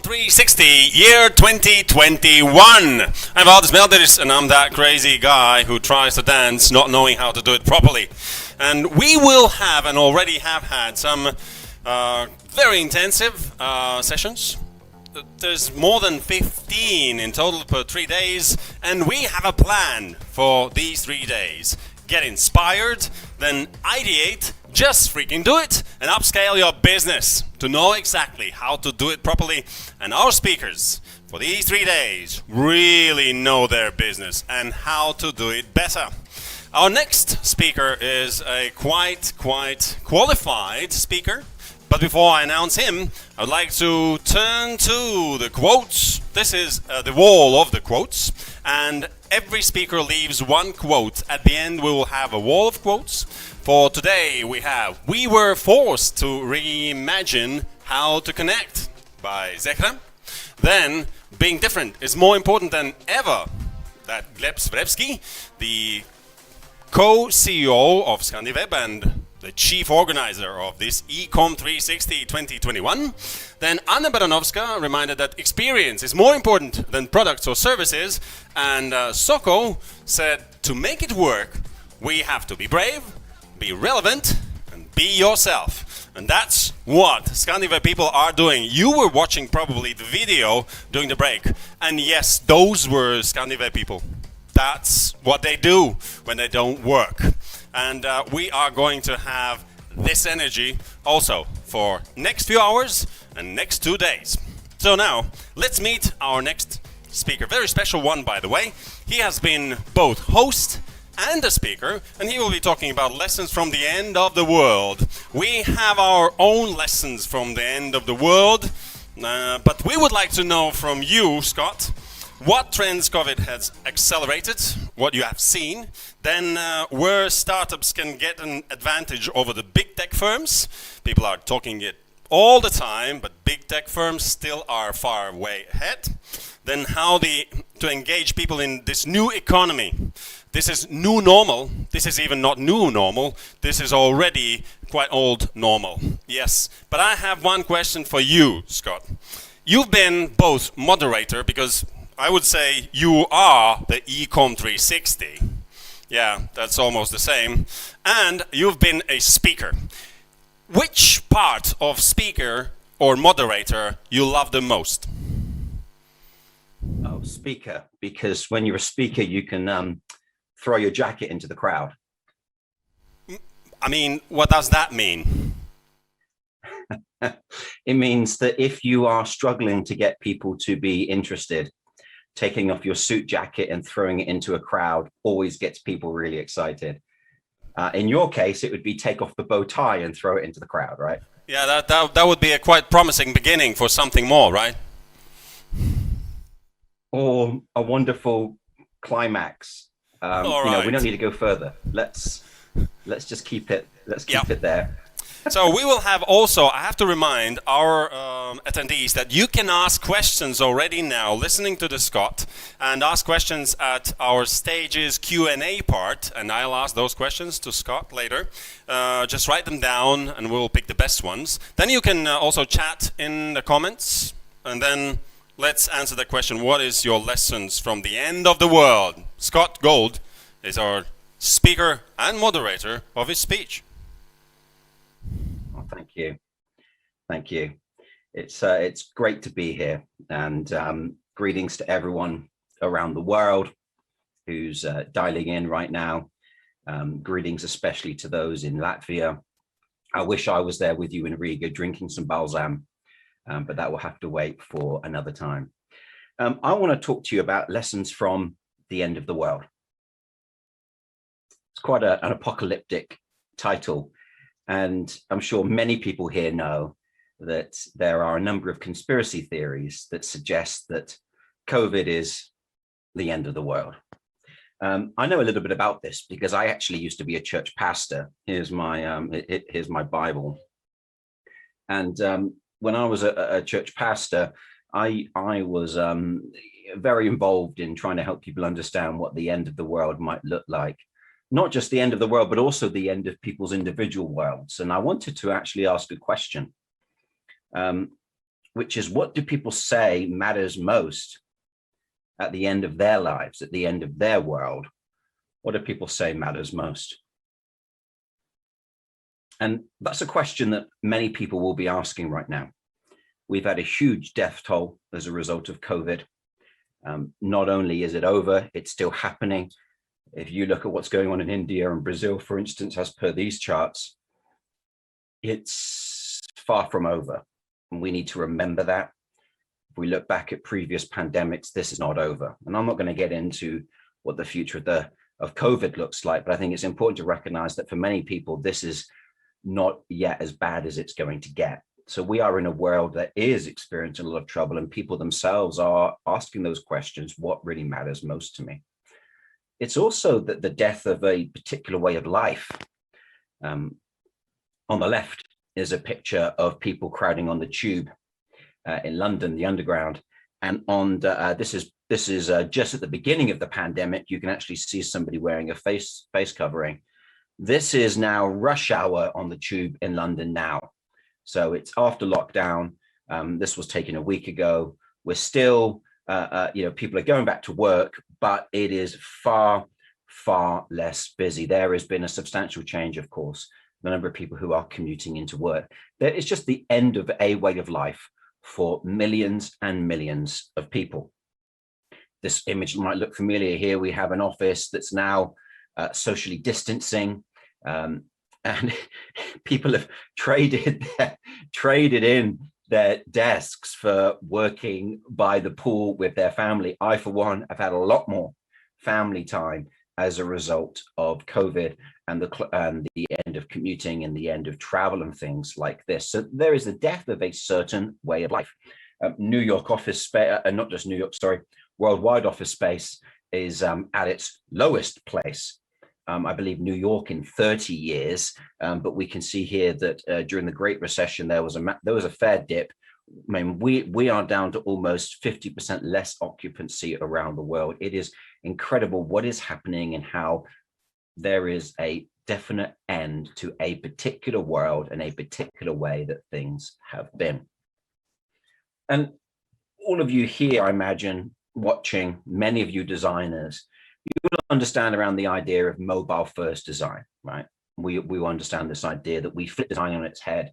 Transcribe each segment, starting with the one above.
Ecom 360, year 2021. I'm Valdis Melders, and I'm that crazy guy who tries to dance not knowing how to do it properly. And we will have, and already have had, some very intensive sessions. There's more than 15 in total per 3 days, and we have a plan for these 3 days. Get inspired, then ideate, just freaking do it, and upscale your business to know exactly how to do it properly. And our speakers for these 3 days really know their business and how to do it better. Our next speaker is a quite qualified speaker. But before I announce him, I would like to turn to the quotes. This is the wall of the quotes, and every speaker leaves one quote. At the end, we will have a wall of quotes. For today, we were forced to reimagine how to connect by Zekra. Then, being different is more important than ever. That Gleb Svrevsky, the co-CEO of ScandiWeb and the chief organizer of this Ecom 360 2021. Then Anna Baranovska reminded that experience is more important than products or services. And Soko said, to make it work, we have to be brave, be relevant, and be yourself. And that's what ScandiWeb people are doing. You were watching probably the video during the break. And yes, those were ScandiWeb people. That's what they do when they don't work. And we are going to have this energy also for next few hours and next 2 days. So now, let's meet our next speaker. Very special one, by the way. He has been both host and a speaker, and he will be talking about lessons from the end of the world. We have our own lessons from the end of the world, but we would like to know from you, Scott, what trends COVID has accelerated, what you have seen, then where startups can get an advantage over the big tech firms. People are talking it all the time, but big tech firms still are far way ahead. Then how to engage people in this new economy. This is new normal. This is even not new normal. This is already quite old normal. Yes, but I have one question for you, Scott. You've been both moderator, because I would say you are the Ecom 360. Yeah, that's almost the same. And you've been a speaker. Which part of speaker or moderator you love the most? Oh, speaker, because when you're a speaker, you can throw your jacket into the crowd. I mean, what does that mean? It means that if you are struggling to get people to be interested, taking off your suit jacket and throwing it into a crowd always gets people really excited. In your case, it would be take off the bow tie and throw it into the crowd, right? Yeah, that would be a quite promising beginning for something more, right? Or a wonderful climax. All right. We right. don't need to go further. Let's just keep it. Let's keep it there. So we will have also, I have to remind our attendees that you can ask questions already now, listening to the Scott, and ask questions at our stage's Q&A part, and I'll ask those questions to Scott later. Just write them down, and we'll pick the best ones. Then you can also chat in the comments, and then let's answer the question, what is your lessons from the end of the world? Scott Gould is our speaker and moderator of his speech. Oh, thank you. It's great to be here, and greetings to everyone around the world who's dialing in right now. Greetings especially to those in Latvia. I wish I was there with you in Riga drinking some balsam, but that will have to wait for another time. I want to talk to you about lessons from the end of the world. It's quite an apocalyptic title. And I'm sure many people here know that there are a number of conspiracy theories that suggest that COVID is the end of the world. I know a little bit about this because I actually used to be a church pastor. Here's my Bible. And when I was a church pastor, I was very involved in trying to help people understand what the end of the world might look like. Not just the end of the world, but also the end of people's individual worlds. And I wanted to actually ask a question. which is, what do people say matters most at the end of their lives, at the end of their world? What do people say matters most? And that's a question that many people will be asking right now. We've had a huge death toll as a result of COVID. Not only is it over, it's still happening. If you look at what's going on in India and Brazil, for instance, as per these charts, it's far from over. And we need to remember that. If we look back at previous pandemics, this is not over. And I'm not going to get into what the future of COVID looks like, but I think it's important to recognize that for many people, this is not yet as bad as it's going to get. So we are in a world that is experiencing a lot of trouble, and people themselves are asking those questions: what really matters most to me? It's also that the death of a particular way of life. On the left is a picture of people crowding on the tube in London, the Underground. And on this is just at the beginning of the pandemic. You can actually see somebody wearing a face covering. This is now rush hour on the tube in London now. So it's after lockdown. This was taken a week ago. We're still, people are going back to work, but it is far, far less busy. There has been a substantial change, of course, the number of people who are commuting into work. There is just the end of a way of life for millions and millions of people. This image might look familiar. Here we have an office that's now socially distancing. And people have traded in their desks for working by the pool with their family. I, for one, have had a lot more family time as a result of COVID and the end of commuting and the end of travel and things like this. So there is the death of a certain way of life. New York office space, not just New York, sorry, worldwide office space is at its lowest place. I believe New York in 30 years, but we can see here that during the Great Recession, there was a fair dip. I mean, we are down to almost 50% less occupancy around the world. It is incredible what is happening and how there is a definite end to a particular world and a particular way that things have been. And all of you here, I imagine, watching, many of you designers, you will understand around the idea of mobile first design, right? We understand this idea that we flip design on its head.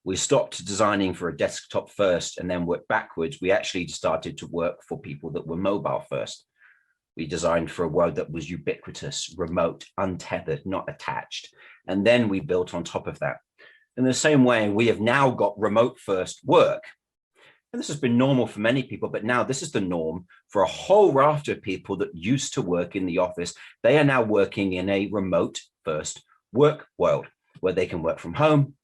We stopped designing for a desktop first and then worked backwards. We actually started to work for people that were mobile first. We designed for a world that was ubiquitous, remote, untethered, not attached. And then we built on top of that. In the same way, we have now got remote first work. And this has been normal for many people, but now this is the norm for a whole raft of people that used to work in the office. They are now working in a remote first work world where they can work from home.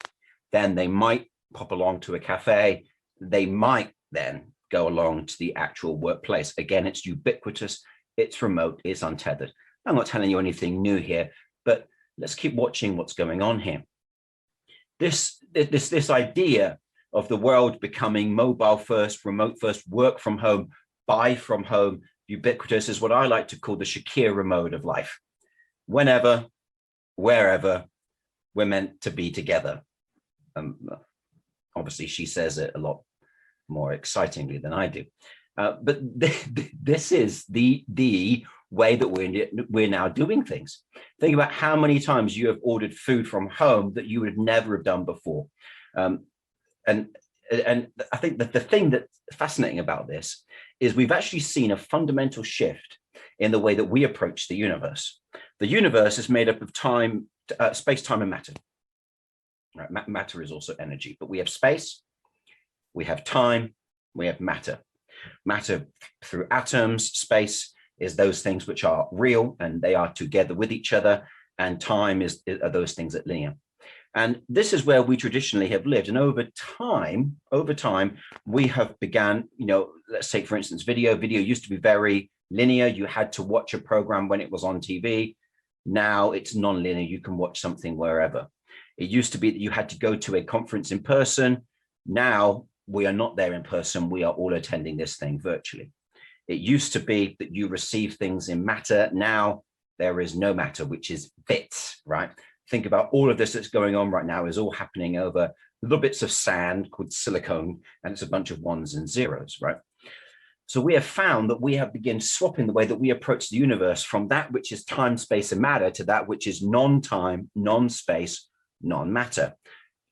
Then they might pop along to a cafe. They might then go along to the actual workplace. Again, it's ubiquitous, it's remote, it's untethered. I'm not telling you anything new here, but let's keep watching what's going on here. This idea of the world becoming mobile first, remote first, work from home, buy from home, ubiquitous is what I like to call the Shakira mode of life. Whenever, wherever, we're meant to be together. Obviously, she says it a lot more excitingly than I do. But this is the way that we're now doing things. Think about how many times you have ordered food from home that you would never have done before. And I think that the thing that's fascinating about this is we've actually seen a fundamental shift in the way that we approach the universe. The universe is made up of time, space, time, and matter. Right? Matter is also energy, but we have space, we have time, we have matter. Matter through atoms, space is those things which are real and they are together with each other, and time are those things that are linear. And this is where we traditionally have lived. And over time, we have began, let's take, for instance, video. Video used to be very linear. You had to watch a program when it was on TV. Now it's non-linear. You can watch something wherever. It used to be that you had to go to a conference in person. Now we are not there in person. We are all attending this thing virtually. It used to be that you receive things in matter. Now there is no matter, which is bits, right? Think about all of this that's going on right now is all happening over little bits of sand called silicone, and it's a bunch of ones and zeros, right? So we have found that we have begun swapping the way that we approach the universe from that which is time, space, and matter to that which is non-time, non-space, non-matter.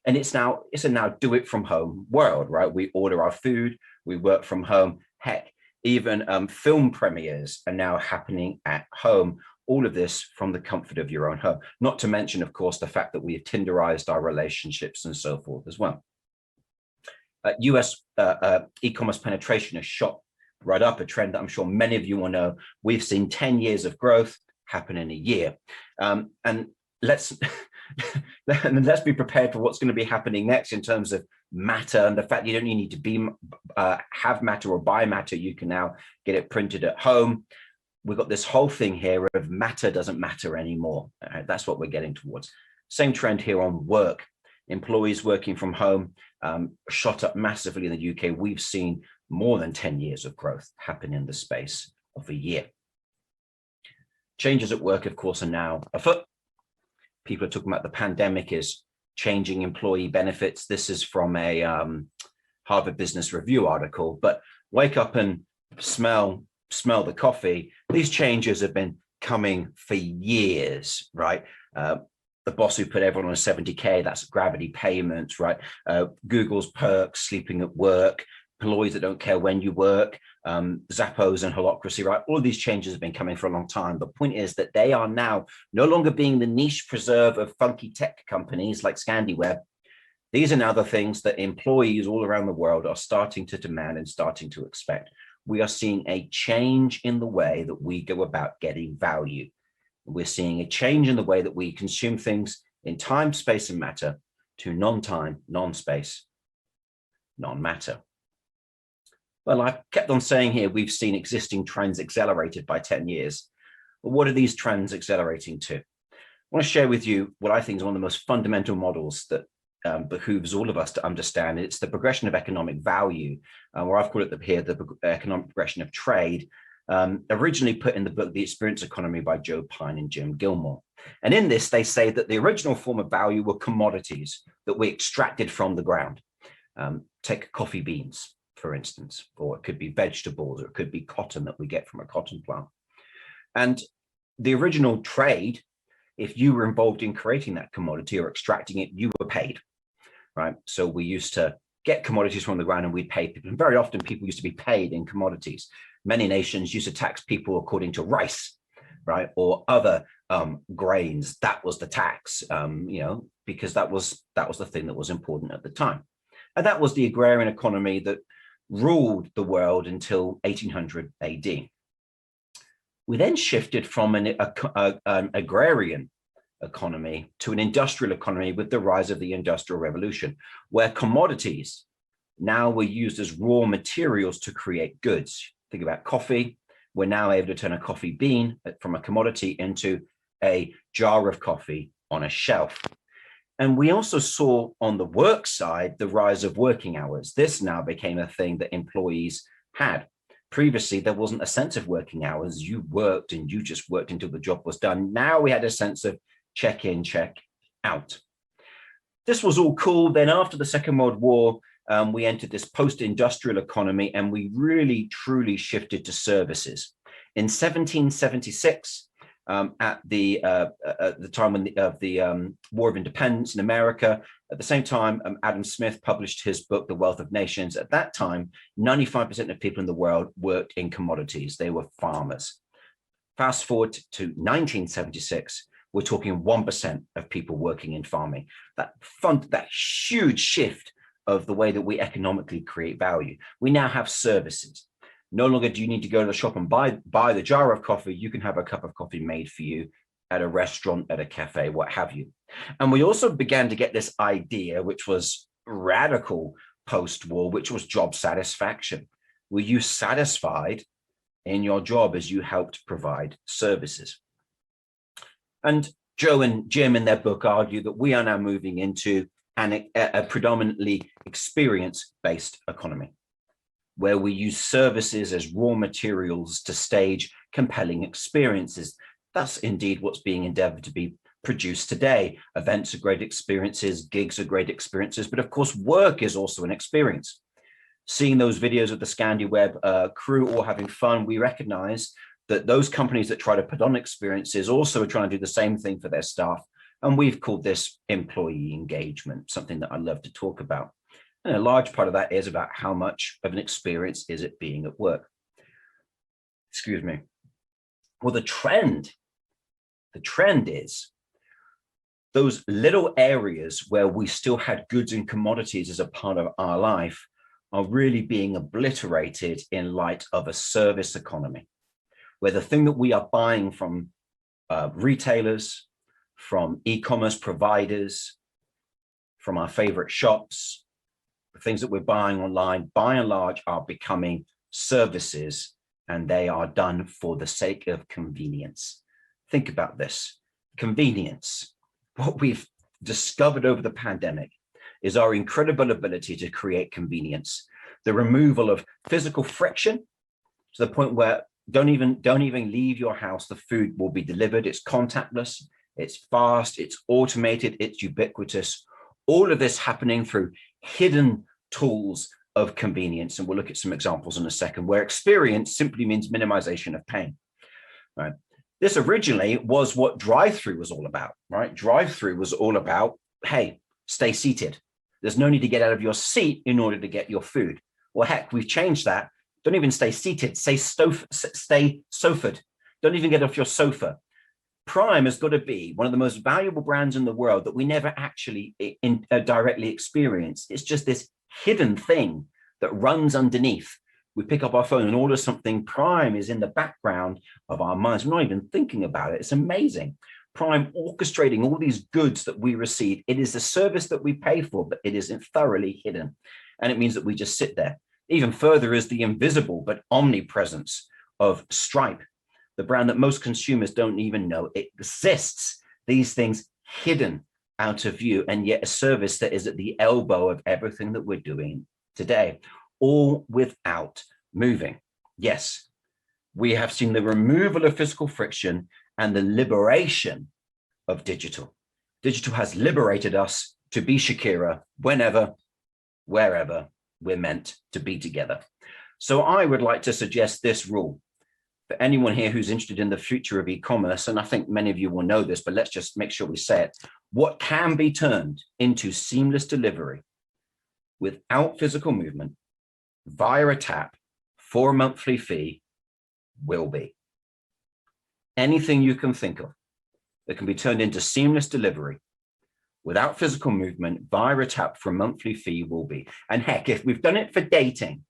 And it's a now do it from home world, right? We order our food, we work from home. Heck, even film premieres are now happening at home. All of this from the comfort of your own home. Not to mention, of course, the fact that we have Tinderized our relationships and so forth as well. US e-commerce penetration has shot right up, a trend that I'm sure many of you will know. We've seen 10 years of growth happen in a year. And let's be prepared for what's going to be happening next in terms of matter and the fact you don't need to have matter or buy matter. You can now get it printed at home. We've got this whole thing here of matter doesn't matter anymore. That's what we're getting towards. Same trend here on work. Employees working from home shot up massively in the UK. We've seen more than 10 years of growth happen in the space of a year. Changes at work, of course, are now afoot. People are talking about the pandemic is changing employee benefits. This is from a Harvard Business Review article, but wake up and smell the coffee. These changes have been coming for years, right? The boss who put everyone on 70K, that's gravity payments, right? Google's perks, sleeping at work, employees that don't care when you work, Zappos and holocracy, right? All of these changes have been coming for a long time. The point is that they are now no longer being the niche preserve of funky tech companies like ScandiWeb. These are now the things that employees all around the world are starting to demand and starting to expect. We are seeing a change in the way that we go about getting value. We're seeing a change in the way that we consume things in time, space, and matter to non-time, non-space, non-matter. Well, I've kept on saying here, we've seen existing trends accelerated by 10 years. But what are these trends accelerating to? I want to share with you what I think is one of the most fundamental models that behooves all of us to understand. It's the progression of economic value, or I've called it here, the economic progression of trade, originally put in the book, The Experience Economy by Joe Pine and Jim Gilmore. And in this, they say that the original form of value were commodities that we extracted from the ground. Take coffee beans, for instance, or it could be vegetables, or it could be cotton that we get from a cotton plant. And the original trade, if you were involved in creating that commodity or extracting it, you were paid, right? So we used to get commodities from the ground and we'd pay people. And very often people used to be paid in commodities. Many nations used to tax people according to rice, right? Or other grains. That was the tax, because that was the thing that was important at the time. And that was the agrarian economy that ruled the world until 1800 AD. We then shifted from an agrarian economy to an industrial economy with the rise of the Industrial Revolution, where commodities now were used as raw materials to create goods. Think about coffee. We're now able to turn a coffee bean from a commodity into a jar of coffee on a shelf. And we also saw on the work side the rise of working hours. This now became a thing that employees had. Previously, there wasn't a sense of working hours. You worked and you just worked until the job was done. Now we had a sense of check in, check out. This was all cool. Then after the Second World War, we entered this post-industrial economy and we really, truly shifted to services. In 1776, at the time of the War of Independence in America. At the same time, Adam Smith published his book, The Wealth of Nations. At that time, 95% of people in the world worked in commodities. They were farmers. Fast forward to 1976, we're talking 1% of people working in farming. That huge shift of the way that we economically create value. We now have services. No longer do you need to go to the shop and buy the jar of coffee. You can have a cup of coffee made for you at a restaurant, at a cafe, what have you. And we also began to get this idea, which was radical post-war, which was job satisfaction. Were you satisfied in your job as you helped provide services? And Joe and Jim in their book argue that we are now moving into a predominantly experience-based economy, where we use services as raw materials to stage compelling experiences. That's indeed what's being endeavored to be produce today. Events are great experiences, gigs are great experiences, but of course, work is also an experience. Seeing those videos of the ScandiWeb crew all having fun, we recognize that those companies that try to put on experiences also are trying to do the same thing for their staff. And we've called this employee engagement, something that I love to talk about. And a large part of that is about how much of an experience is it being at work. Excuse me. Well, the trend is those little areas where we still had goods and commodities as a part of our life are really being obliterated in light of a service economy, where the thing that we are buying from retailers, from e-commerce providers, from our favorite shops, the things that we're buying online, by and large, are becoming services, and they are done for the sake of convenience. Think about this. Convenience. What we've discovered over the pandemic is our incredible ability to create convenience. The removal of physical friction to the point where don't even leave your house. The food will be delivered. It's contactless, it's fast, it's automated, it's ubiquitous. All of this happening through hidden tools of convenience. And we'll look at some examples in a second, where experience simply means minimization of pain. Right? This originally was what drive-through was all about, right? Drive-through was all about, hey, stay seated. There's no need to get out of your seat in order to get your food. Well, heck, we've changed that. Don't even stay seated, stay sofaed. Don't even get off your sofa. Prime has got to be one of the most valuable brands in the world that we never actually directly experience. It's just this hidden thing that runs underneath. We pick up our phone and order something. Prime is in the background of our minds. We're not even thinking about it. It's amazing. Prime orchestrating all these goods that we receive. It is a service that we pay for, but it isn't thoroughly hidden. And it means that we just sit there. Even further is the invisible but omnipresence of Stripe, the brand that most consumers don't even know it exists. These things hidden out of view, and yet a service that is at the elbow of everything that we're doing today, all without moving. Yes, we have seen the removal of physical friction and the liberation of digital. Digital has liberated us to be Shakira whenever, wherever we're meant to be together. So I would like to suggest this rule for anyone here who's interested in the future of e-commerce, and I think many of you will know this, but let's just make sure we say it. What can be turned into seamless delivery without physical movement via a tap for a monthly fee will be. Anything you can think of that can be turned into seamless delivery without physical movement via a tap for a monthly fee will be. And heck, if we've done it for dating,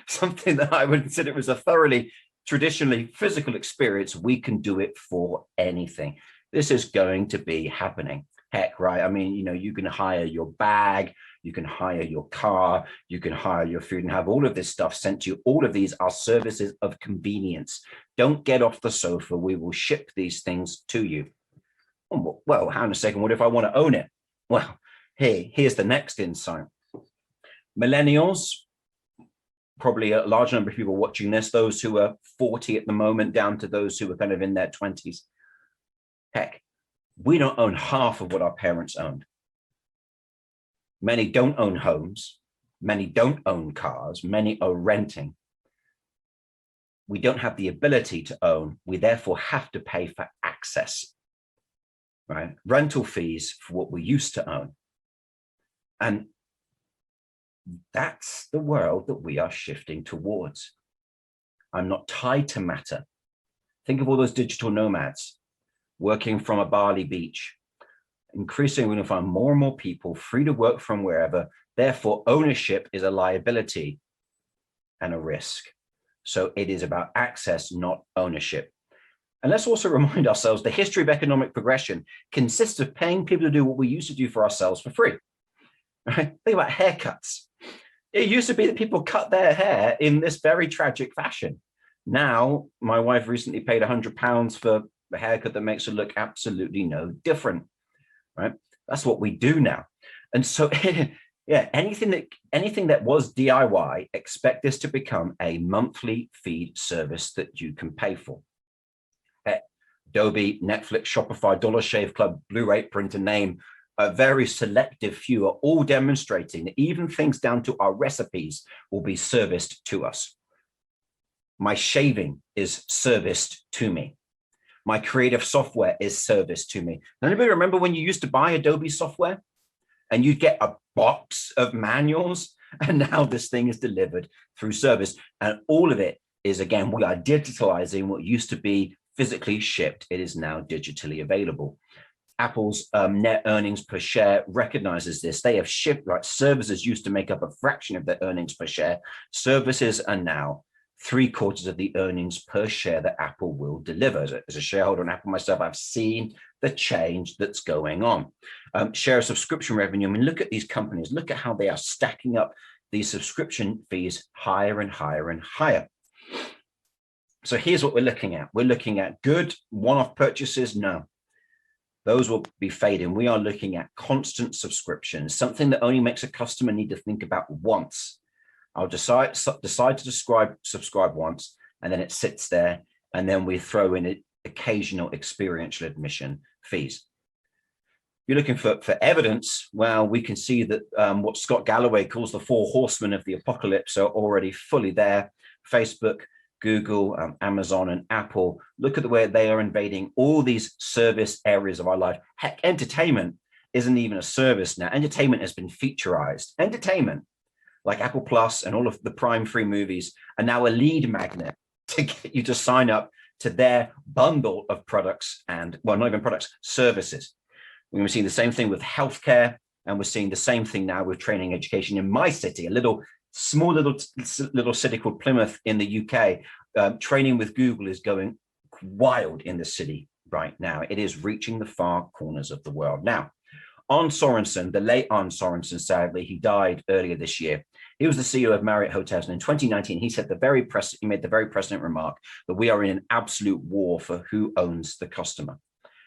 something that I would consider was a thoroughly traditionally physical experience, we can do it for anything. This is going to be happening. Heck, right? I mean, you can hire your bag, you can hire your car, you can hire your food and have all of this stuff sent to you. All of these are services of convenience. Don't get off the sofa. We will ship these things to you. Oh, well, hang on a second. What if I want to own it? Well, here's the next insight. Millennials, probably a large number of people watching this, those who are 40 at the moment, down to those who are kind of in their 20s. Heck, we don't own half of what our parents owned. Many don't own homes. Many don't own cars. Many are renting. We don't have the ability to own. We therefore have to pay for access, right? Rental fees for what we used to own. And that's the world that we are shifting towards. I'm not tied to matter. Think of all those digital nomads working from a Bali beach. Increasingly, we're going to find more and more people free to work from wherever. Therefore, ownership is a liability and a risk. So it is about access, not ownership. And let's also remind ourselves the history of economic progression consists of paying people to do what we used to do for ourselves for free. Right? Think about haircuts. It used to be that people cut their hair in this very tragic fashion. Now, my wife recently paid £100 for a haircut that makes her look absolutely no different. Right? That's what we do now. And so, yeah, anything that was DIY, expect this to become a monthly feed service that you can pay for. Adobe, Netflix, Shopify, Dollar Shave Club, Blue Apron, to name a very selective few, are all demonstrating that even things down to our recipes will be serviced to us. My shaving is serviced to me. My creative software is serviced to me. Anybody remember when you used to buy Adobe software and you'd get a box of manuals, and now this thing is delivered through service? And all of it is, again, we are digitalizing what used to be physically shipped. It is now digitally available. Apple's net earnings per share recognizes this. They have shipped, right? Services used to make up a fraction of their earnings per share. Services are now 3/4 of the earnings per share that Apple will deliver. As a shareholder in Apple myself, I've seen the change that's going on. Share of subscription revenue. I mean, look at these companies. Look at how they are stacking up these subscription fees higher and higher and higher. So here's what we're looking at. We're looking at good one-off purchases. No, those will be fading. We are looking at constant subscriptions, something that only makes a customer need to think about once. I'll decide to subscribe once, and then it sits there, and then we throw in occasional experiential admission fees. If you're looking for evidence, well, we can see that what Scott Galloway calls the 4 horsemen of the apocalypse are already fully there. Facebook, Google, Amazon, and Apple. Look at the way they are invading all these service areas of our life. Heck, entertainment isn't even a service now. Entertainment has been featureized. Entertainment, like Apple Plus and all of the Prime free movies, are now a lead magnet to get you to sign up to their bundle of products and, well, not even products, services. We're seeing the same thing with healthcare, and we're seeing the same thing now with training education. In my city, a small little city called Plymouth in the UK, training with Google is going wild in the city right now. It is reaching the far corners of the world. Now, Arne Sorensen, the late Arne Sorensen, sadly, he died earlier this year. He was the CEO of Marriott Hotels, and in 2019, he made the very prescient remark that we are in an absolute war for who owns the customer.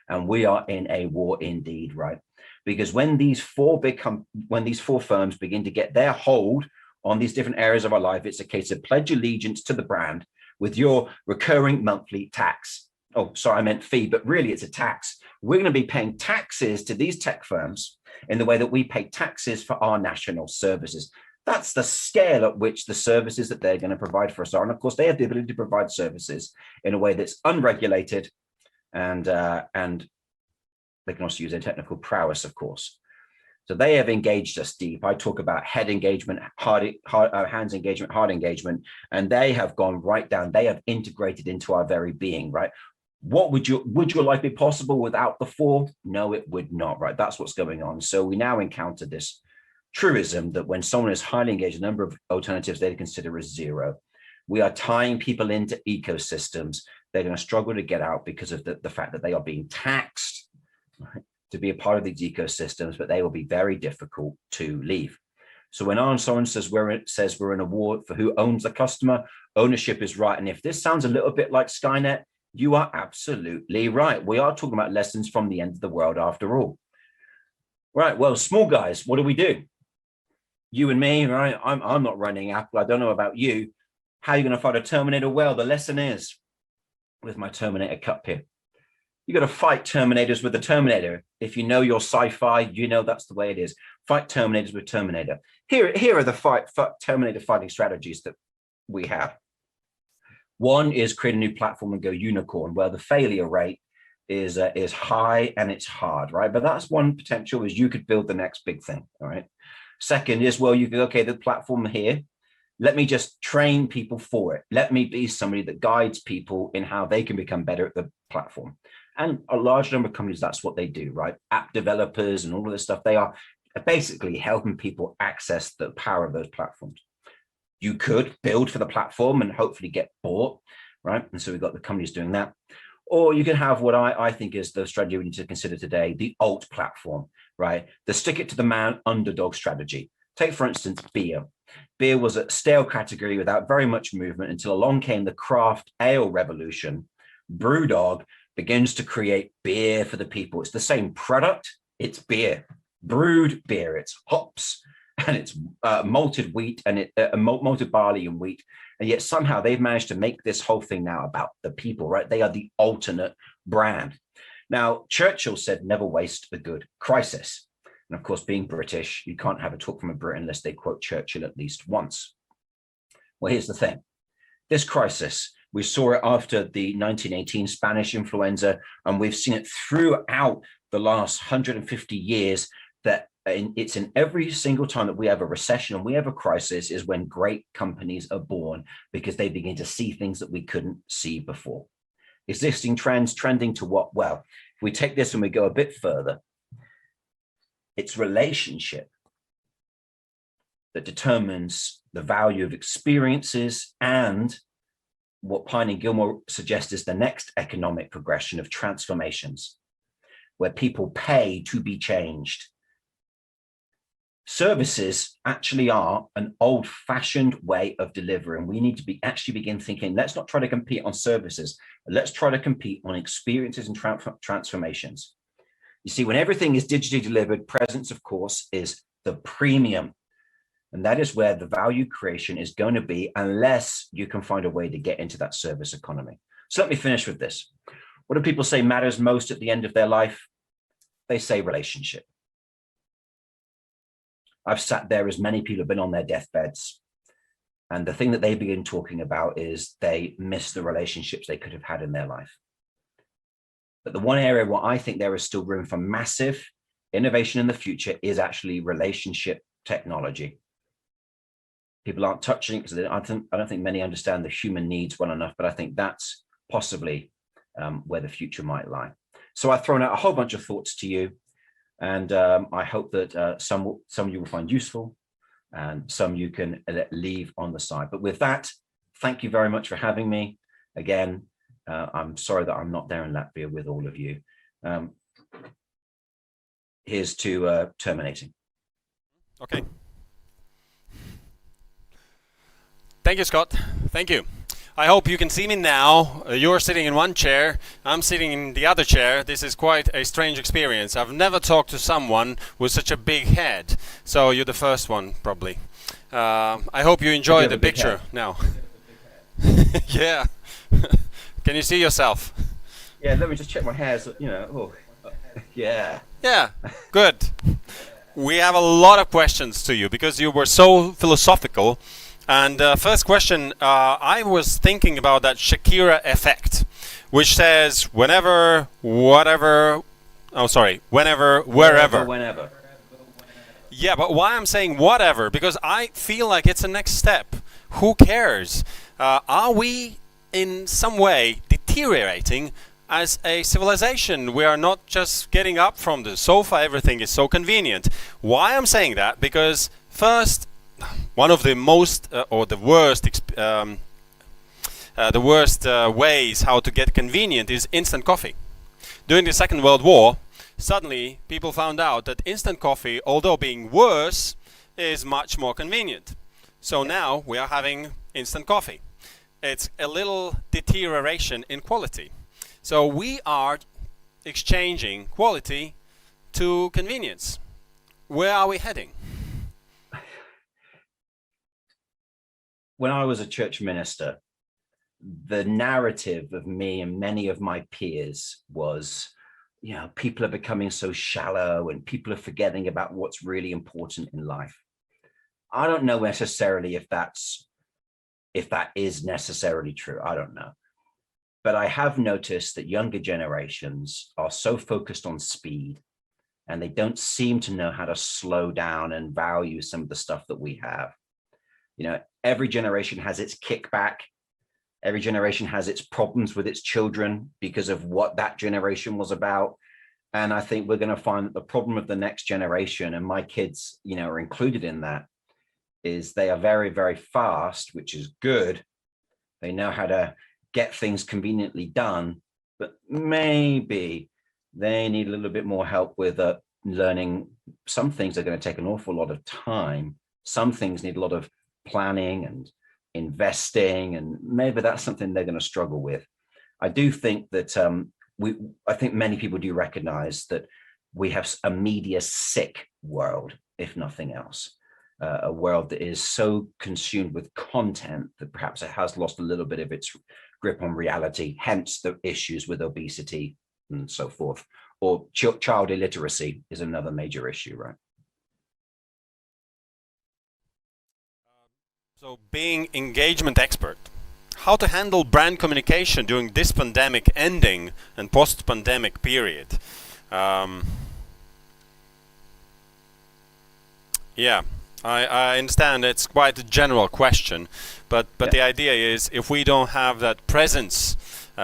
And we are in a war indeed, right? Because when these four firms begin to get their hold on these different areas of our life, it's a case of pledge allegiance to the brand with your recurring monthly tax. Oh, sorry, I meant fee, but really it's a tax. We're going to be paying taxes to these tech firms in the way that we pay taxes for our national services. That's the scale at which the services that they're going to provide for us are. And of course, they have the ability to provide services in a way that's unregulated, and they can also use their technical prowess, of course. So they have engaged us deep. I talk about head engagement, hands engagement, heart engagement, and they have gone right down. They have integrated into our very being, right? Would your life be possible without the 4? No, it would not, right? That's what's going on. So we now encounter this truism that when someone is highly engaged, the number of alternatives they consider is 0. We are tying people into ecosystems. They're going to struggle to get out because of the fact that they are being taxed, right, to be a part of these ecosystems, but they will be very difficult to leave. So when Arne Sorensen says we're in a war for who owns the customer, ownership is right. And if this sounds a little bit like Skynet, you are absolutely right. We are talking about lessons from the end of the world after all. Right, well, small guys, what do? You and me, right? I'm not running Apple. I don't know about you. How are you going to fight a Terminator? Well, the lesson is, with my Terminator cup here, you got to fight Terminators with the Terminator. If you know your sci-fi, you know that's the way it is. Fight Terminators with Terminator. Here are the Terminator fighting strategies that we have. One is create a new platform and go unicorn, where the failure rate is high and it's hard, right? But that's one potential, is you could build the next big thing, all right? Second is, well, you could, okay, the platform here, let me just train people for it. Let me be somebody that guides people in how they can become better at the platform. And a large number of companies, that's what they do, right? App developers and all of this stuff, they are basically helping people access the power of those platforms. You could build for the platform and hopefully get bought, right? And so we've got the companies doing that. Or you can have what I think is the strategy we need to consider today, the alt platform, right? The stick it to the man underdog strategy. Take, for instance, beer. Beer was a stale category without very much movement until along came the craft ale revolution. Brewdog begins to create beer for the people. It's the same product, it's beer, brewed beer, it's hops and it's malted wheat and malted barley and wheat. And yet somehow they've managed to make this whole thing now about the people, right? They are the alternate brand. Now, Churchill said, never waste a good crisis. And of course, being British, you can't have a talk from a Brit unless they quote Churchill at least once. Well, here's the thing. This crisis, we saw it after the 1918 Spanish influenza, and we've seen it throughout the last 150 years, that it's in every single time that we have a recession and we have a crisis is when great companies are born, because they begin to see things that we couldn't see before. Existing trends trending to what? Well, if we take this and we go a bit further, it's relationship that determines the value of experiences and what Pine and Gilmore suggests is the next economic progression of transformations, where people pay to be changed. Services actually are an old-fashioned way of delivering. We need to actually begin thinking, let's not try to compete on services. Let's try to compete on experiences and transformations. You see, when everything is digitally delivered, presence, of course, is the premium. And that is where the value creation is going to be, unless you can find a way to get into that service economy. So let me finish with this. What do people say matters most at the end of their life? They say relationship. I've sat there as many people have been on their deathbeds. And the thing that they begin talking about is they miss the relationships they could have had in their life. But the one area where I think there is still room for massive innovation in the future is actually relationship technology. People aren't touching it because I don't think many understand the human needs well enough, but I think that's possibly where the future might lie. So I've thrown out a whole bunch of thoughts to you, and I hope that some you will find useful and some you can leave on the side. But with that, thank you very much for having me. Again, I'm sorry that I'm not there in Latvia with all of you. Here's to terminating. Okay. Thank you, Scott. Thank you. I hope you can see me now. You're sitting in one chair, I'm sitting in the other chair. This is quite a strange experience. I've never talked to someone with such a big head. So you're the first one, probably. I hope you enjoy the picture now. Yeah. Can you see yourself? Yeah, let me just check my hair. So, yeah. Yeah, good. We have a lot of questions to you because you were so philosophical. And first question, I was thinking about that Shakira effect, which says whenever, wherever. Whenever. Yeah, but why I'm saying whatever? Because I feel like it's the next step. Who cares? Are we in some way deteriorating as a civilization? We are not just getting up from the sofa, everything is so convenient. Why I'm saying that? Because first, one of the most or the worst ways how to get convenient is instant coffee. During the Second World War, suddenly people found out that instant coffee, although being worse, is much more convenient. So now we are having instant coffee. It's a little deterioration in quality. So we are exchanging quality to convenience. Where are we heading? When I was a church minister, the narrative of me and many of my peers was, people are becoming so shallow and people are forgetting about what's really important in life. I don't know necessarily if that is necessarily true. I don't know. But I have noticed that younger generations are so focused on speed, and they don't seem to know how to slow down and value some of the stuff that we have. Every generation has its kickback. Every generation has its problems with its children because of what that generation was about. And I think we're going to find that the problem of the next generation, and my kids, are included in that, is they are very, very fast, which is good. They know how to get things conveniently done, but maybe they need a little bit more help with learning. Some things are going to take an awful lot of time. Some things need a lot of planning and investing, and maybe that's something they're going to struggle with. I do think that I think many people do recognize that we have a media sick world, if nothing else. a world that is so consumed with content that perhaps it has lost a little bit of its grip on reality, hence the issues with obesity and so forth. Or child illiteracy is another major issue, right? So being engagement expert, how to handle brand communication during this pandemic ending and post-pandemic period. Yeah, I understand it's quite a general question, but the idea is if we don't have that presence,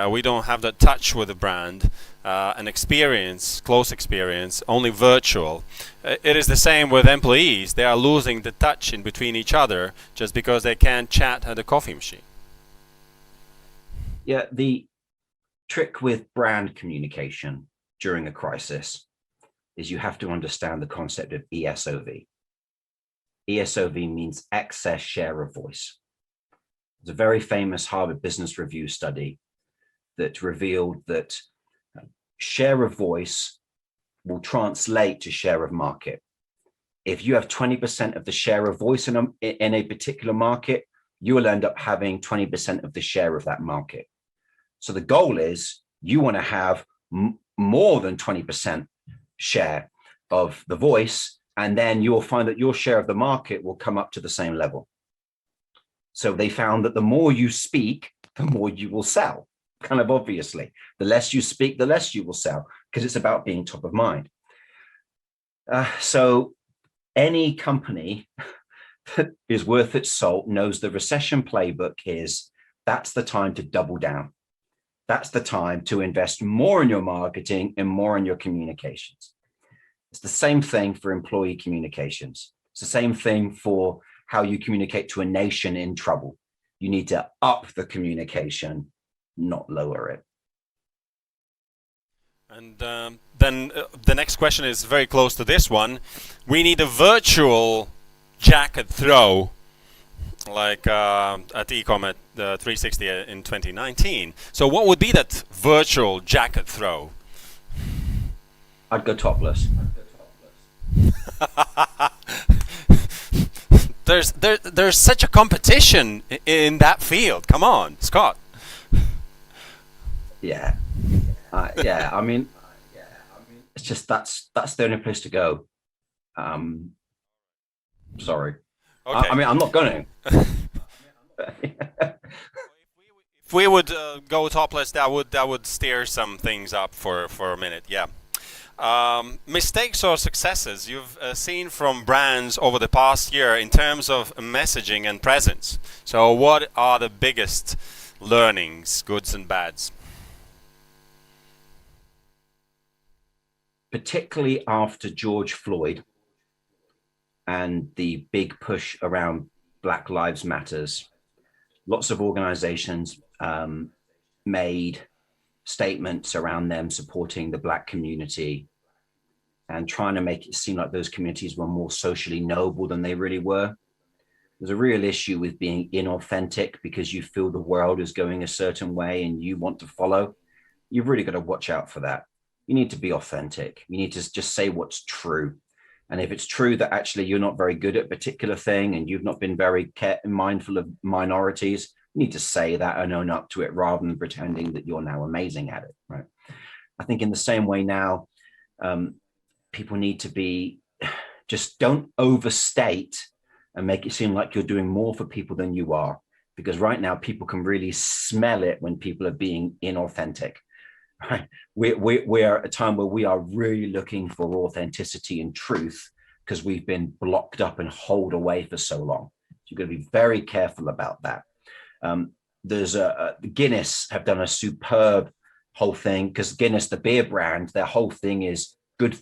we don't have that touch with the brand, an experience, close experience, only virtual. It is the same with employees. They are losing the touch in between each other just because they can't chat at a coffee machine. Yeah, the trick with brand communication during a crisis is you have to understand the concept of ESOV. ESOV means excess share of voice. There's a very famous Harvard Business Review study that revealed that share of voice will translate to share of market. If you have 20% of the share of voice in a particular market, you will end up having 20% of the share of that market. So the goal is you want to have more than 20% share of the voice, and then you'll find that your share of the market will come up to the same level. So they found that the more you speak, the more you will sell. Kind of obviously, the less you speak, the less you will sell, because it's about being top of mind. So any company that is worth its salt knows the recession playbook is that's the time to double down. That's the time to invest more in your marketing and more in your communications. It's the same thing for employee communications. It's the same thing for how you communicate to a nation in trouble. You need to up the communication, not lower it. And then the next question is very close to this one. We need a virtual jacket throw, like at Ecom at 360 in 2019. So what would be that virtual jacket throw? I'd go topless. There's such a competition in that field. Come on, Scott. Yeah. I mean, it's just that's the only place to go. Sorry. Okay. I mean, I'm not going to. If we would go topless, that would stir some things up for a minute. Yeah. Mistakes or successes you've seen from brands over the past year in terms of messaging and presence. So what are the biggest learnings, goods and bads? Particularly after George Floyd and the big push around Black Lives Matters, lots of organizations made statements around them supporting the Black community and trying to make it seem like those communities were more socially noble than they really were. There's a real issue with being inauthentic because you feel the world is going a certain way and you want to follow. You've really got to watch out for that. You need to be authentic. You need to just say what's true. And if it's true that actually you're not very good at a particular thing and you've not been very mindful of minorities, you need to say that and own up to it rather than pretending that you're now amazing at it, right? I think in the same way now, people need to be, just don't overstate and make it seem like you're doing more for people than you are. Because right now people can really smell it when people are being inauthentic. Right? We're at a time where we are really looking for authenticity and truth because we've been blocked up and holed away for so long. So you've got to be very careful about that. There's Guinness have done a superb whole thing because Guinness, the beer brand, their whole thing is good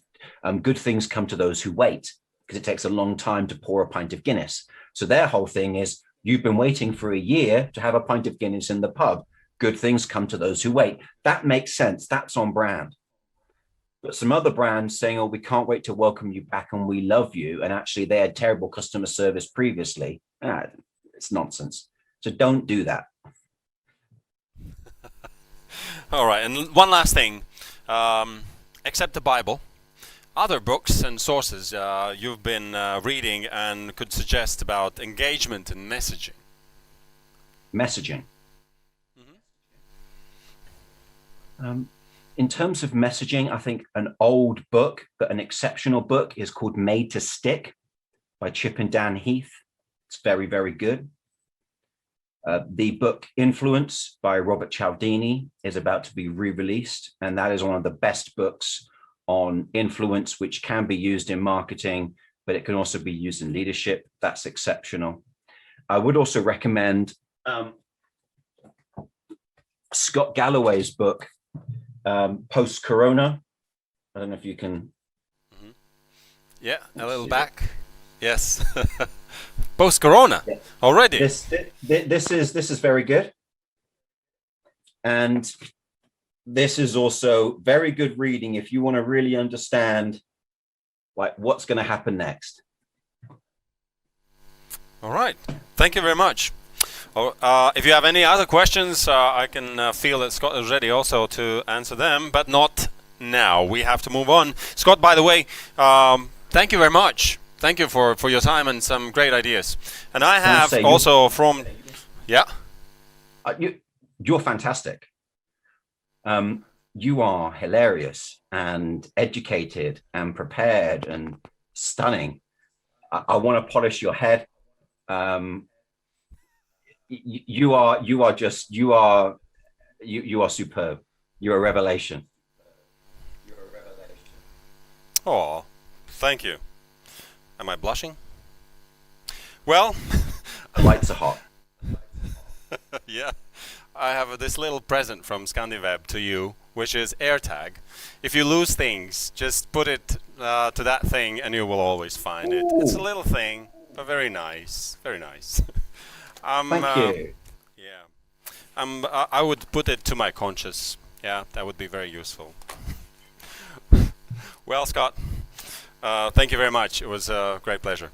things come to those who wait because it takes a long time to pour a pint of Guinness. So their whole thing is you've been waiting for a year to have a pint of Guinness in the pub. Good things come to those who wait. That makes sense. That's on brand. But some other brands saying, oh, we can't wait to welcome you back and we love you. And actually they had terrible customer service previously. It's nonsense. So don't do that. All right. And one last thing, except the Bible, other books and sources you've been reading and could suggest about engagement and messaging? Messaging. In terms of messaging, I think an old book, but an exceptional book, is called Made to Stick by Chip and Dan Heath. It's very, very good. The book Influence by Robert Cialdini is about to be re-released, and that is one of the best books on influence, which can be used in marketing, but it can also be used in leadership. That's exceptional. I would also recommend Scott Galloway's book, Post-Corona. I don't know if you can. Yeah, a little back. Yes. Post-Corona, yeah. Already. This is very good, and this is also very good reading if you want to really understand like what's going to happen next. All right, thank you very much. If you have any other questions, I can feel that Scott is ready also to answer them, but not now. We have to move on. Scott, by the way, thank you very much. Thank you for your time and some great ideas. And I have also from... Yeah? You're fantastic. You are hilarious and educated and prepared and stunning. I want to polish your head. You are superb. You're a revelation. Oh, thank you. Am I blushing? Well, the lights are hot. Yeah, I have this little present from Scandiveb to you, which is AirTag. If you lose things, just put it to that thing and you will always find it. It's a little thing, but very nice. Very nice. Thank you. Yeah. I would put it to my conscience. Yeah, that would be very useful. Well, Scott, thank you very much. It was a great pleasure.